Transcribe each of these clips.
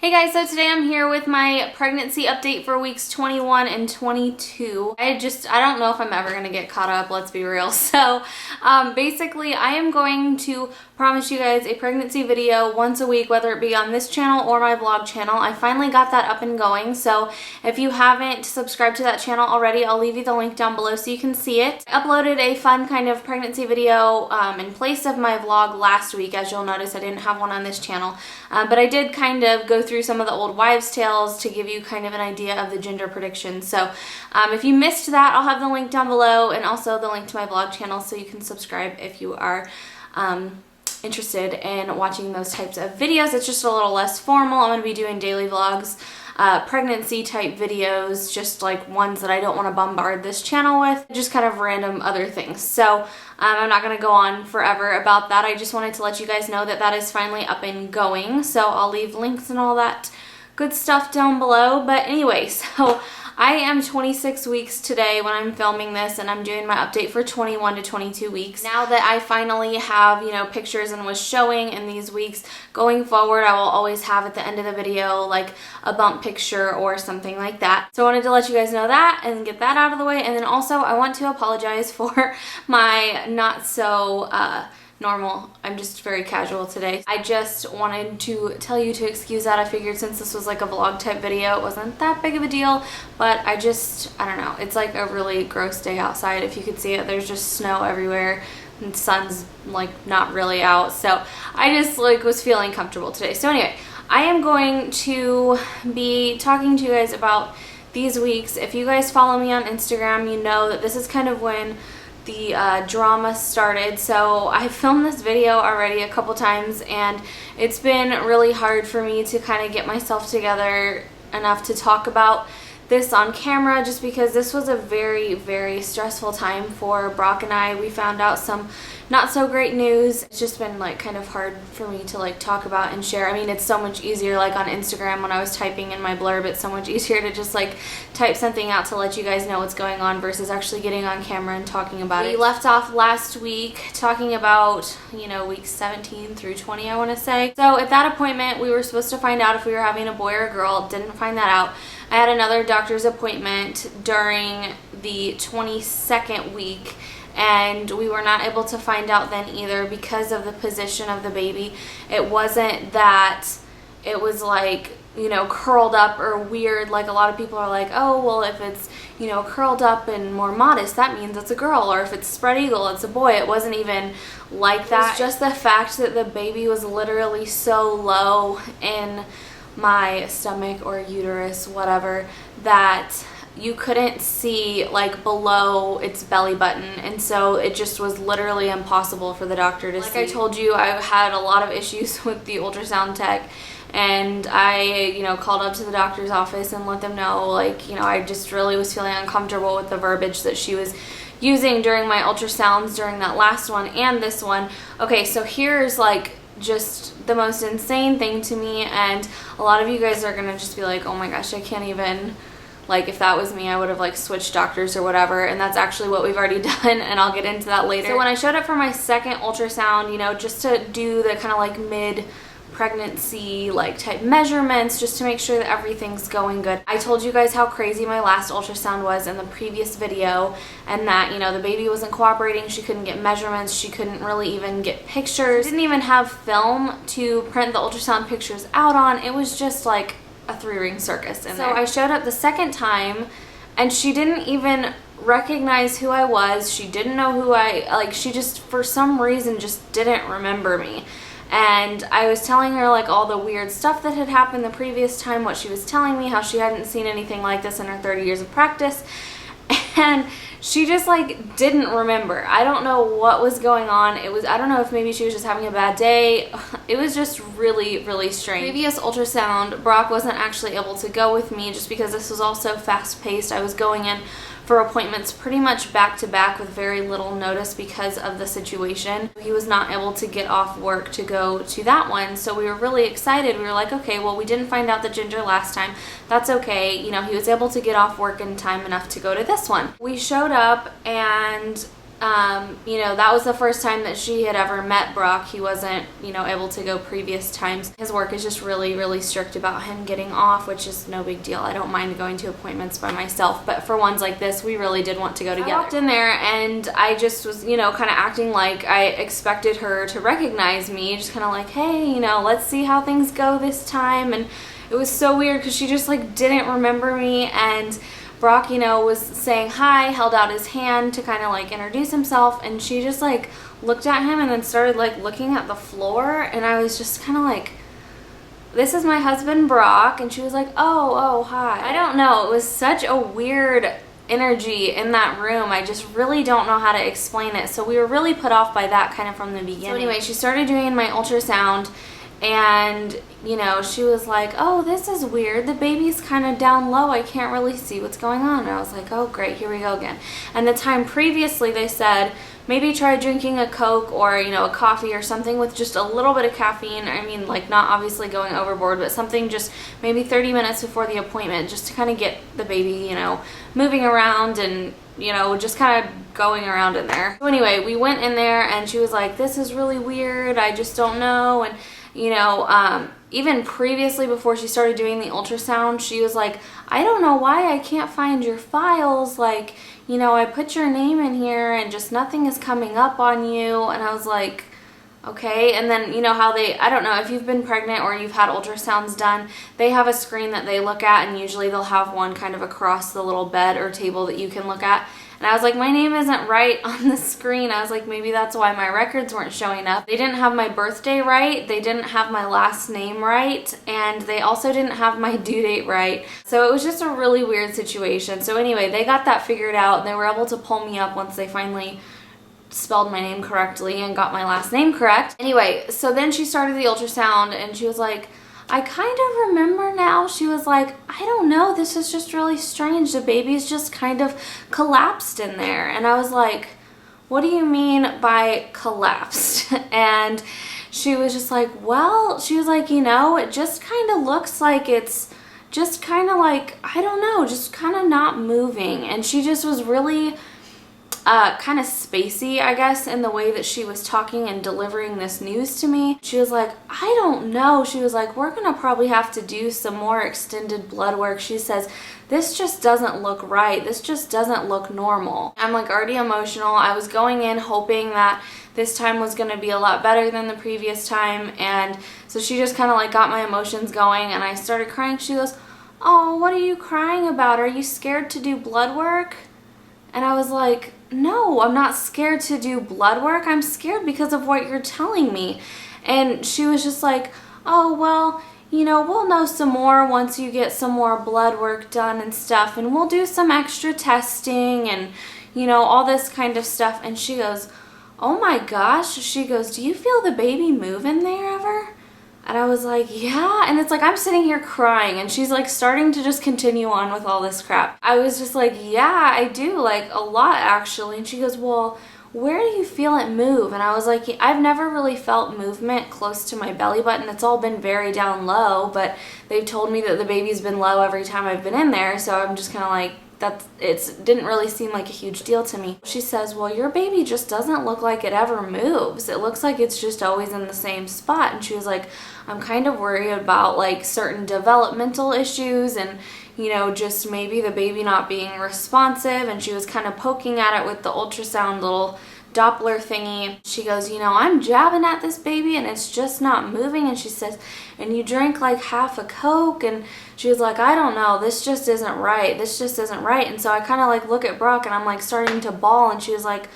Hey guys, so today I'm here with my pregnancy update for weeks 21 and 22. I don't know if I'm ever going to get caught up, let's be real. So basically I am going to promise you guys a pregnancy video once a week, whether it be on this channel or my vlog channel. I finally got that up and going, so if you haven't subscribed to that channel already, I'll leave you the link down below so you can see it. I uploaded a fun kind of pregnancy video in place of my vlog last week. As you'll notice, I didn't have one on this channel, but I did kind of go through some of the old wives' tales to give you kind of an idea of the gender predictions. So if you missed that, I'll have the link down below and also the link to my vlog channel so you can subscribe if you are interested in watching those types of videos. It's just a little less formal. I'm going to be doing daily vlogs, pregnancy type videos, just like ones that I don't want to bombard this channel with, just kind of random other things. So I'm not going to go on forever about that. I just wanted to let you guys know that that is finally up and going. So I'll leave links and all that good stuff down below. But anyway, so I am 26 weeks today when I'm filming this, and I'm doing my update for 21 to 22 weeks. Now that I finally have, you know, pictures and was showing in these weeks, going forward I will always have at the end of the video like a bump picture or something like that. So I wanted to let you guys know that and get that out of the way. And then also I want to apologize for my not so normal. I'm just very casual today. I just wanted to tell you to excuse that. I figured since this was like a vlog type video, it wasn't that big of a deal, but I don't know. It's like a really gross day outside. If you could see it, there's just snow everywhere and sun's like not really out. So I just like was feeling comfortable today. So anyway, I am going to be talking to you guys about these weeks. If you guys follow me on Instagram, you know that this is kind of when the drama started. So I filmed this video already a couple times, and it's been really hard for me to kind of get myself together enough to talk about this on camera, just because this was a very, very stressful time for Brock and I. We found out some not so great news. It's just been like kind of hard for me to like talk about and share. I mean, it's so much easier like on Instagram when I was typing in my blurb. It's so much easier to just like type something out to let you guys know what's going on versus actually getting on camera and talking about it. We left off last week talking about, you know, weeks 17 through 20, I want to say. So at that appointment, we were supposed to find out if we were having a boy or a girl. Didn't find that out. I had another doctor's appointment during the 22nd week, and we were not able to find out then either because of the position of the baby. It wasn't that it was like, you know, curled up or weird. Like a lot of people are like, oh, well, if it's, you know, curled up and more modest, that means it's a girl, or if it's spread eagle, it's a boy. It wasn't even like that. It was just the fact that the baby was literally so low in my stomach or uterus, whatever, that you couldn't see like below its belly button, and so it just was literally impossible for the doctor to see. Like I told you, I had a lot of issues with the ultrasound tech, and I, you know, called up to the doctor's office and let them know, like, you know, I just really was feeling uncomfortable with the verbiage that she was using during my ultrasounds during that last one and this one. Okay, so here's like just the most insane thing to me, and a lot of you guys are gonna just be like, oh my gosh, I can't even, like, if that was me, I would have like switched doctors or whatever. And that's actually what we've already done, and I'll get into that later. So when I showed up for my second ultrasound, you know, just to do the kind of like mid pregnancy like type measurements, just to make sure that everything's going good. I told you guys how crazy my last ultrasound was in the previous video, and that, you know, the baby wasn't cooperating. She couldn't get measurements. She couldn't really even get pictures. Didn't even have film to print the ultrasound pictures out on. It was just like a three-ring circus in there. So I showed up the second time, and she didn't even recognize who I was. She didn't know who she just for some reason just didn't remember me. And I was telling her like all the weird stuff that had happened the previous time, what she was telling me, how she hadn't seen anything like this in her 30 years of practice, and she just like didn't remember. I don't know what was going on. I don't know if maybe she was just having a bad day. It was just really, really strange. Previous ultrasound, Brock wasn't actually able to go with me just because this was also fast paced. I was going in for appointments pretty much back to back with very little notice because of the situation. He was not able to get off work to go to that one, so we were really excited. We were like, okay, well, we didn't find out the gender last time. That's okay. You know, he was able to get off work in time enough to go to this one. We showed up, and you know, that was the first time that she had ever met Brock. He wasn't, you know, able to go previous times. His work is just really, really strict about him getting off, which is no big deal. I don't mind going to appointments by myself, but for ones like this, we really did want to go together. I walked in there and I just was, you know, kind of acting like I expected her to recognize me, just kind of like, hey, you know, let's see how things go this time. And it was so weird because she just like didn't remember me, and Brock, you know, was saying hi, held out his hand to kind of like introduce himself, and she just like looked at him and then started like looking at the floor, and I was just kind of like, this is my husband Brock, and she was like, oh, hi. I don't know, it was such a weird energy in that room. I just really don't know how to explain it. So we were really put off by that kind of from the beginning. So anyway, she started doing my ultrasound, and you know, she was like, oh, this is weird, the baby's kind of down low, I can't really see what's going on. And I was like, oh great, here we go again. And the time previously they said maybe try drinking a Coke or, you know, a coffee or something with just a little bit of caffeine. I mean, like, not obviously going overboard, but something just maybe 30 minutes before the appointment, just to kind of get the baby, you know, moving around and, you know, just kind of going around in there. So anyway, we went in there and she was like, this is really weird, I just don't know. And you know, even previously before she started doing the ultrasound, she was like, I don't know why I can't find your files, like, you know, I put your name in here and just nothing is coming up on you. And I was like, okay. And then, you know how they, I don't know if you've been pregnant or you've had ultrasounds done, they have a screen that they look at, and usually they'll have one kind of across the little bed or table that you can look at. And I was like, my name isn't right on the screen. I was like, maybe that's why my records weren't showing up. They didn't have my birthday right, they didn't have my last name right, and they also didn't have my due date right. So it was just a really weird situation. So anyway, they got that figured out, and they were able to pull me up once they finally spelled my name correctly and got my last name correct. Anyway, so then she started the ultrasound, and she was like, I kind of remember now. She was like, I don't know, this is just really strange. The baby's just kind of collapsed in there. And I was like, what do you mean by collapsed? And she was just like, well, she was like, you know, it just kind of looks like it's just kind of like, I don't know, just kind of not moving. And she just was really kind of spacey, I guess, in the way that she was talking and delivering this news to me. She was like, I don't know. She was like, we're gonna probably have to do some more extended blood work. She says, this just doesn't look right. This just doesn't look normal. I'm like already emotional. I was going in hoping that this time was gonna be a lot better than the previous time. And so she just kind of like got my emotions going, and I started crying. She goes, oh, what are you crying about? Are you scared to do blood work? And I was like, no, I'm not scared to do blood work. I'm scared because of what you're telling me. And she was just like, oh, well, you know, we'll know some more once you get some more blood work done and stuff, and we'll do some extra testing and, you know, all this kind of stuff. And she goes, oh my gosh. She goes, do you feel the baby move in there ever? And I was like, yeah. And it's like, I'm sitting here crying, and she's like starting to just continue on with all this crap. I was just like, yeah, I do, like a lot actually. And she goes, well, where do you feel it move? And I was like, I've never really felt movement close to my belly button. It's all been very down low, but they've told me that the baby's been low every time I've been in there. So I'm just kind of like, it didn't really seem like a huge deal to me. She says, well, your baby just doesn't look like it ever moves. It looks like it's just always in the same spot. And she was like, I'm kind of worried about like certain developmental issues and, you know, just maybe the baby not being responsive. And she was kind of poking at it with the ultrasound little Doppler thingy. She goes, you know, I'm jabbing at this baby and it's just not moving. And she says, and you drank like half a Coke. And she was like, I don't know, this just isn't right. This just isn't right. And so I kind of like look at Brock, and I'm like starting to bawl, and she was like,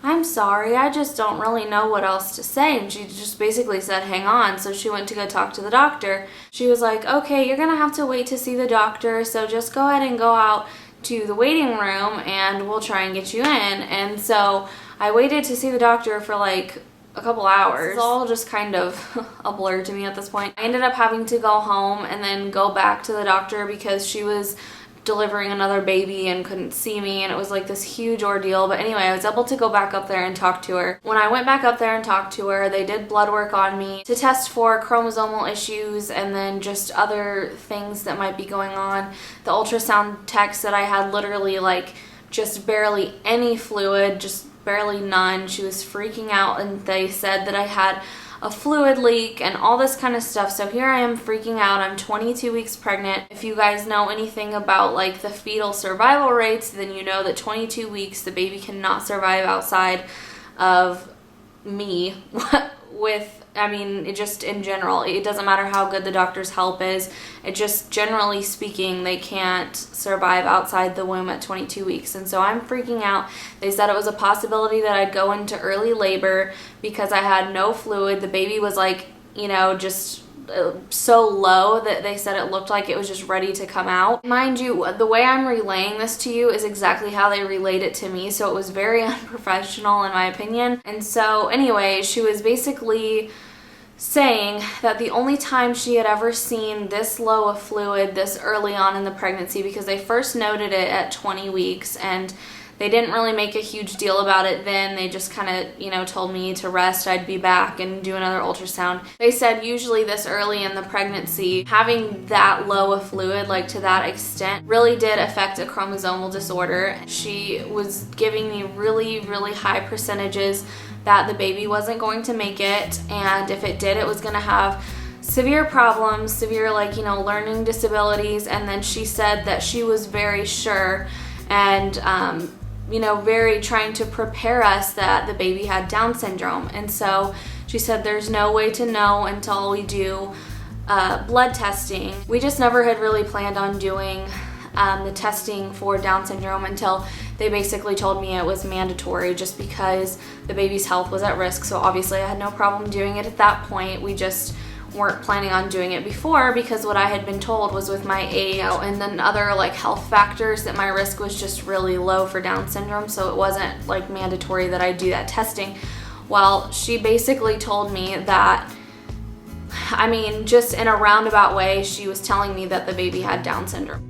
I'm sorry, I just don't really know what else to say. And she just basically said, hang on. So she went to go talk to the doctor. She was like, okay, you're gonna have to wait to see the doctor, so just go ahead and go out to the waiting room and we'll try and get you in. And so I waited to see the doctor for like a couple hours. It's all just kind of a blur to me at this point. I ended up having to go home and then go back to the doctor because she was delivering another baby and couldn't see me, and it was like this huge ordeal. But anyway, I was able to go back up there and talk to her. When I went back up there and talked to her, they did blood work on me to test for chromosomal issues and then just other things that might be going on. The ultrasound tech said I had literally like just barely any fluid, just barely none. She was freaking out, and they said that I had a fluid leak and all this kind of stuff. So here I am freaking out. I'm 22 weeks pregnant. If you guys know anything about like the fetal survival rates, then you know that 22 weeks the baby cannot survive outside of me with, I mean, it just in general, it doesn't matter how good the doctor's help is. It just, generally speaking, they can't survive outside the womb at 22 weeks. And so I'm freaking out. They said it was a possibility that I'd go into early labor because I had no fluid. The baby was like, you know, just so low that they said it looked like it was just ready to come out. Mind you, the way I'm relaying this to you is exactly how they relayed it to me, so it was very unprofessional in my opinion. And so anyway, she was basically saying that the only time she had ever seen this low of fluid this early on in the pregnancy, because they first noted it at 20 weeks and they didn't really make a huge deal about it then. They just kind of, you know, told me to rest, I'd be back and do another ultrasound. They said usually this early in the pregnancy, having that low of fluid, like to that extent, really did affect a chromosomal disorder. She was giving me really, really high percentages that the baby wasn't going to make it, and if it did, it was going to have severe problems, severe, like, you know, learning disabilities. And then she said that she was very sure and you know, very trying to prepare us that the baby had Down syndrome. And so she said there's no way to know until we do blood testing. We just never had really planned on doing the testing for Down syndrome until they basically told me it was mandatory, just because the baby's health was at risk. So obviously I had no problem doing it at that point. We just weren't planning on doing it before, because what I had been told was with my age and then other like health factors that my risk was just really low for Down syndrome, so it wasn't like mandatory that I do that testing. Well, she basically told me that, I mean, just in a roundabout way, she was telling me that the baby had Down syndrome.